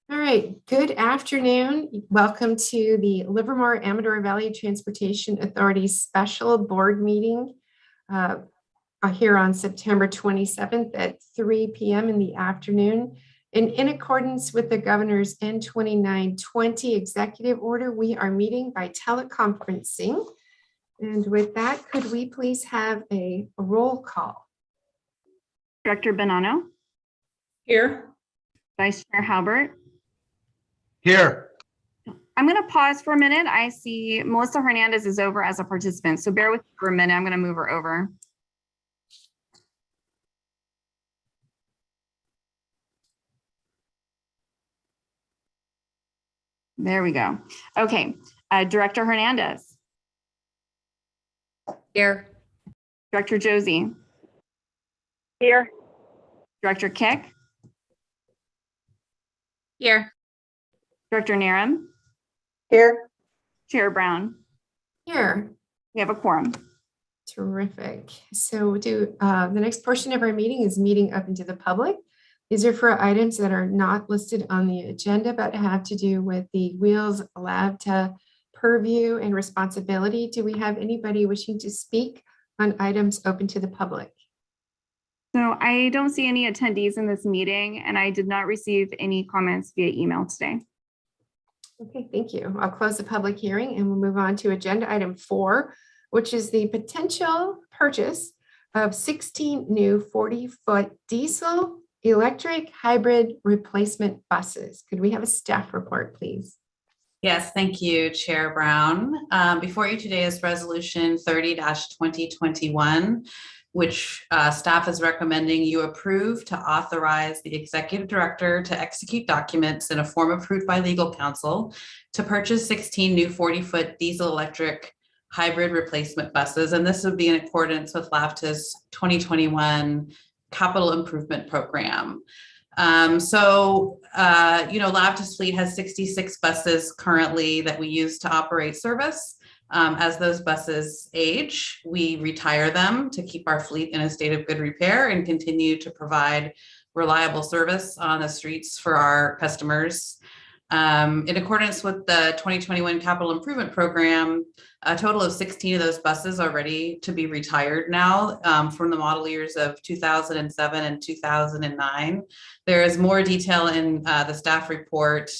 All right, good afternoon. Welcome to the Livermore Amador Valley Transportation Authority special board meeting here on September 27th at 3 p.m. in the afternoon. And in accordance with the governor's N2920 executive order, we are meeting by teleconferencing. And with that, could we please have a roll call? Director Bonanno. Here. Vice Chair Halbert. Here. I'm going to pause for a minute. I see Melissa Hernandez is over as a participant, so bear with me for a minute. I'm going to move her over. There we go. Okay, Director Hernandez. Here. Director Josie. Here. Director Kick. Here. Director Naram. Here. Chair Brown. Here. We have a quorum. Terrific. So the next portion of our meeting is meeting open to the public. These are for items that are not listed on the agenda, but have to do with the Wheels LAVTA purview and responsibility. Do we have anybody wishing to speak on items open to the public? So I don't see any attendees in this meeting, and I did not receive any comments via email today. Okay, thank you. I'll close the public hearing and we'll move on to agenda item 4, which is the potential purchase of 16 new 40-foot diesel electric hybrid replacement buses. Could we have a staff report, please? Yes, thank you, Chair Brown. Before you today is Resolution 30-2021, which staff is recommending you approve to authorize the Executive Director to execute documents in a form approved by legal counsel to purchase 16 new 40-foot diesel electric hybrid replacement buses. And this would be in accordance with LAVTA's 2021 Capital Improvement Program. LAVTA's fleet has 66 buses currently that we use to operate service. As those buses age, we retire them to keep our fleet in a state of good repair and continue to provide reliable service on the streets for our customers. In accordance with the 2021 Capital Improvement Program, a total of 16 of those buses are ready to be retired now from the model years of 2007 and 2009. There is more detail in the staff report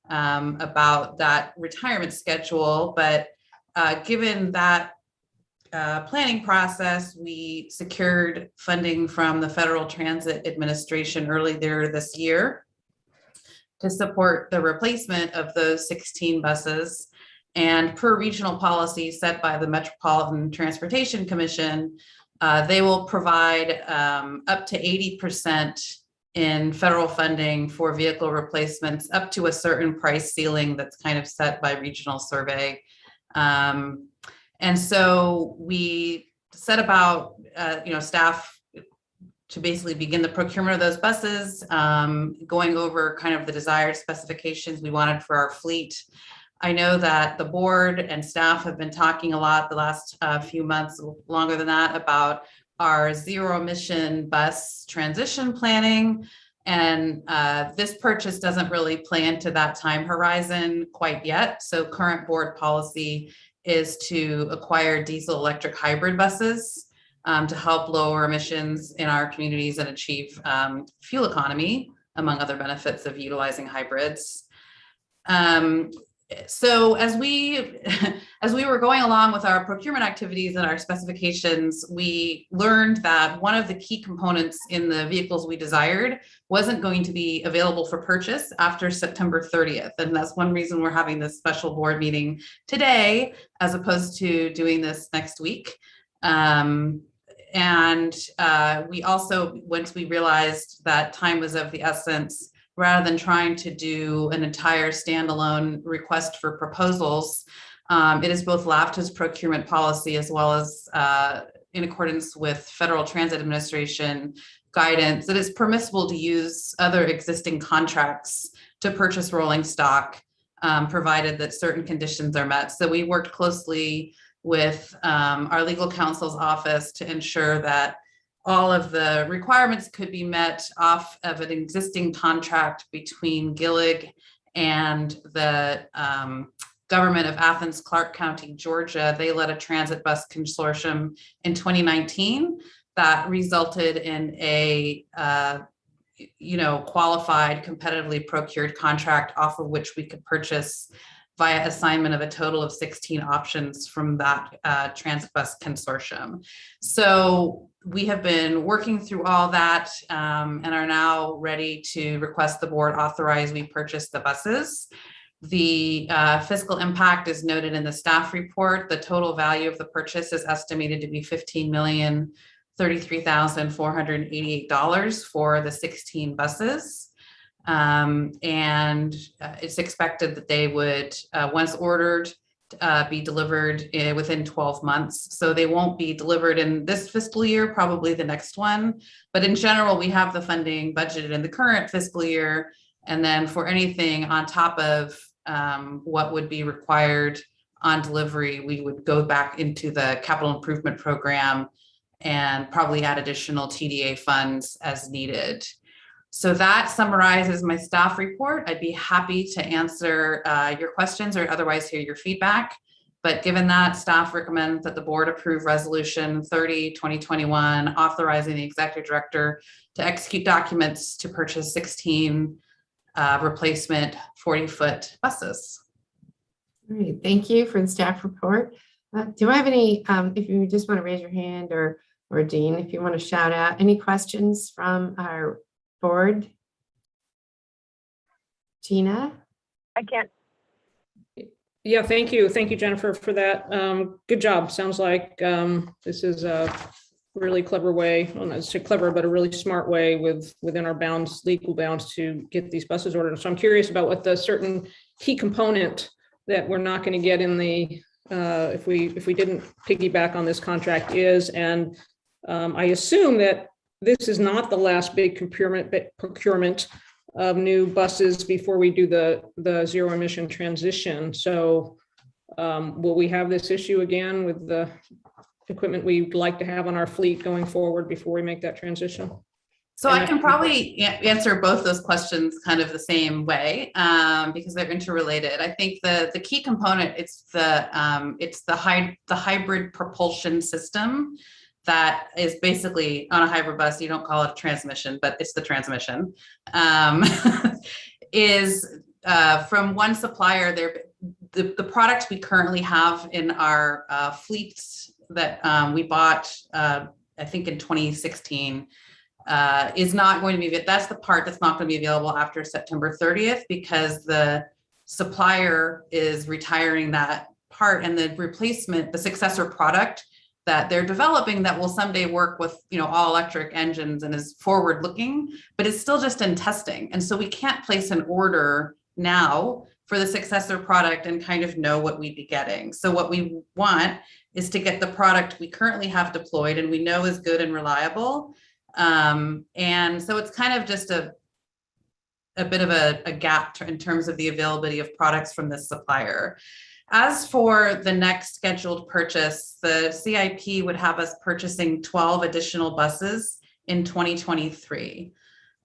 about that retirement schedule, but given that planning process, we secured funding from the Federal Transit Administration earlier this year to support the replacement of those 16 buses. And per regional policy set by the Metropolitan Transportation Commission, they will provide up to 80% in federal funding for vehicle replacements up to a certain price ceiling that's kind of set by regional survey. And so we set about, staff to basically begin the procurement of those buses, going over kind of the desired specifications we wanted for our fleet. I know that the board and staff have been talking a lot the last few months, longer than that, about our zero emission bus transition planning. And this purchase doesn't really play into that time horizon quite yet. So current board policy is to acquire diesel electric hybrid buses to help lower emissions in our communities and achieve fuel economy, among other benefits of utilizing hybrids. So as we were going along with our procurement activities and our specifications, we learned that one of the key components in the vehicles we desired wasn't going to be available for purchase after September 30th. And that's one reason we're having this special board meeting today, as opposed to doing this next week. We also, once we realized that time was of the essence, rather than trying to do an entire standalone request for proposals, it is both LAVTA's procurement policy as well as in accordance with Federal Transit Administration guidance that it's permissible to use other existing contracts to purchase rolling stock, provided that certain conditions are met. So we worked closely with our legal counsel's office to ensure that all of the requirements could be met off of an existing contract between Gillig and the government of Athens, Clarke County, Georgia. They led a transit bus consortium in 2019 that resulted in a qualified, competitively procured contract off of which we could purchase via assignment of a total of 16 options from that transit bus consortium. So we have been working through all that and are now ready to request the board authorize we purchase the buses. The fiscal impact is noted in the staff report. The total value of the purchase is estimated to be $15,033,488 for the 16 buses. And it's expected that they would, once ordered, be delivered within 12 months. So they won't be delivered in this fiscal year, probably the next one. But in general, we have the funding budgeted in the current fiscal year. And then for anything on top of what would be required on delivery, we would go back into the capital improvement program and probably add additional TDA funds as needed. So that summarizes my staff report. I'd be happy to answer your questions or otherwise hear your feedback. But given that, staff recommends that the board approve resolution 30/2021, authorizing the executive director to execute documents to purchase 16 replacement 40-foot buses. All right, thank you for the staff report. Do I have any, if you just want to raise your hand, or Dean, if you want to shout out any questions from our board? Gina? I can't. Yeah, thank you. Thank you, Jennifer, for that. Good job. Sounds like this is a really clever way, well, not so clever, but a really smart way within our bounds, legal bounds, to get these buses ordered. So I'm curious about what the certain key component that we're not going to get in the, if we didn't piggyback on this contract is. And I assume that this is not the last big procurement of new buses before we do the zero emission transition. So will we have this issue again with the equipment we'd like to have on our fleet going forward before we make that transition? So I can probably answer both those questions kind of the same way because they're interrelated. I think the key component, it's the hybrid propulsion system that is basically on a hybrid bus. You don't call it a transmission, but it's the transmission. Is from one supplier. The product we currently have in our fleets that we bought, I think in 2016, is not going to be, that's the part that's not going to be available after September 30th because the supplier is retiring that part, and the replacement, the successor product that they're developing that will someday work with, all electric engines and is forward looking, but it's still just in testing. And so we can't place an order now for the successor product and kind of know what we'd be getting. So what we want is to get the product we currently have deployed and we know is good and reliable. And so it's kind of just a bit of a gap in terms of the availability of products from this supplier. As for the next scheduled purchase, the CIP would have us purchasing 12 additional buses in 2023.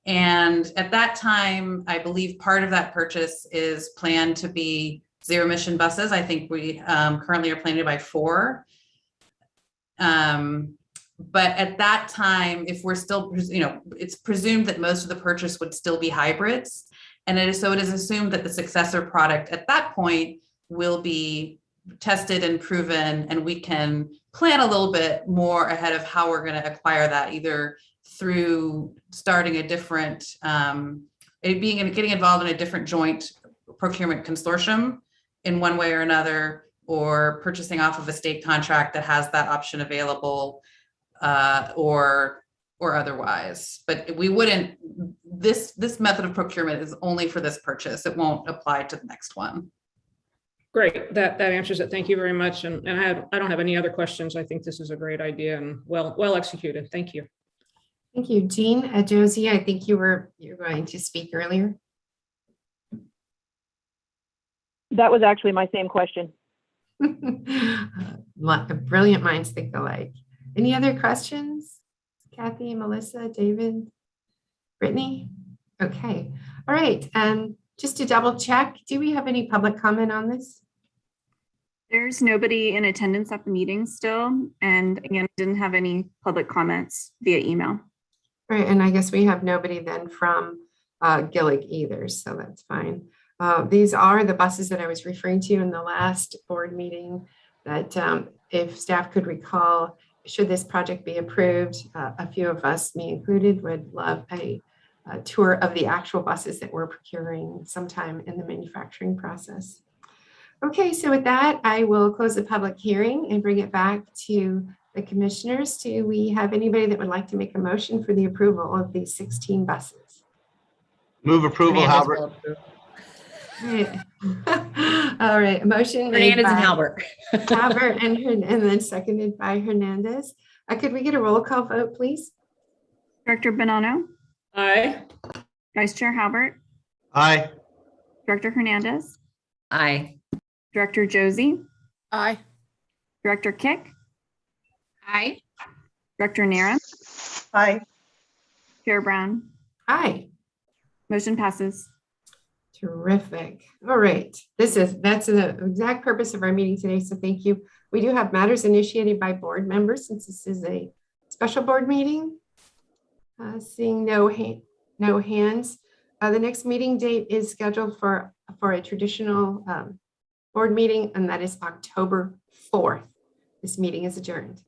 And at that time, I believe part of that purchase is planned to be zero emission buses. I think we currently are planning to buy 4. But at that time, if we're still, it's presumed that most of the purchase would still be hybrids. And it is assumed that the successor product at that point will be tested and proven, and we can plan a little bit more ahead of how we're going to acquire that, either through starting a different, getting involved in a different joint procurement consortium in one way or another, or purchasing off of a state contract that has that option available, or otherwise. But we wouldn't, this method of procurement is only for this purchase. It won't apply to the next one. Great, that answers it. Thank you very much. And I don't have any other questions. I think this is a great idea and well executed. Thank you. Thank you. Jean, Josie, I think you were going to speak earlier. That was actually my same question. Brilliant minds think alike. Any other questions? Kathy, Melissa, David, Brittany? Okay. All right. And just to double check, do we have any public comment on this? There's nobody in attendance at the meeting still. And again, didn't have any public comments via email. All right. And I guess we have nobody then from Gillig either, so that's fine. These are the buses that I was referring to in the last board meeting that if staff could recall, should this project be approved, a few of us, me included, would love a tour of the actual buses that we're procuring sometime in the manufacturing process. Okay, so with that, I will close the public hearing and bring it back to the commissioners. Do we have anybody that would like to make a motion for the approval of these 16 buses? Move approval, Hernandez Halbert. will approve. Right. All right, a motion made Hernandez and by Halbert. Halbert and then seconded by Hernandez. Could we get a roll call vote, please? Director Bonanno, Aye. Vice Chair Halbert, Aye. Director Hernandez, Aye. Director Josie, Aye. Director Kick, Aye. Director Nara, Aye. Chair Brown. Aye. Motion passes. Terrific. All right. That's the exact purpose of our meeting today. So thank you. We do have matters initiated by board members since this is a special board meeting. Seeing no hands. The next meeting date is scheduled for a traditional board meeting, and that is October 4th. This meeting is adjourned.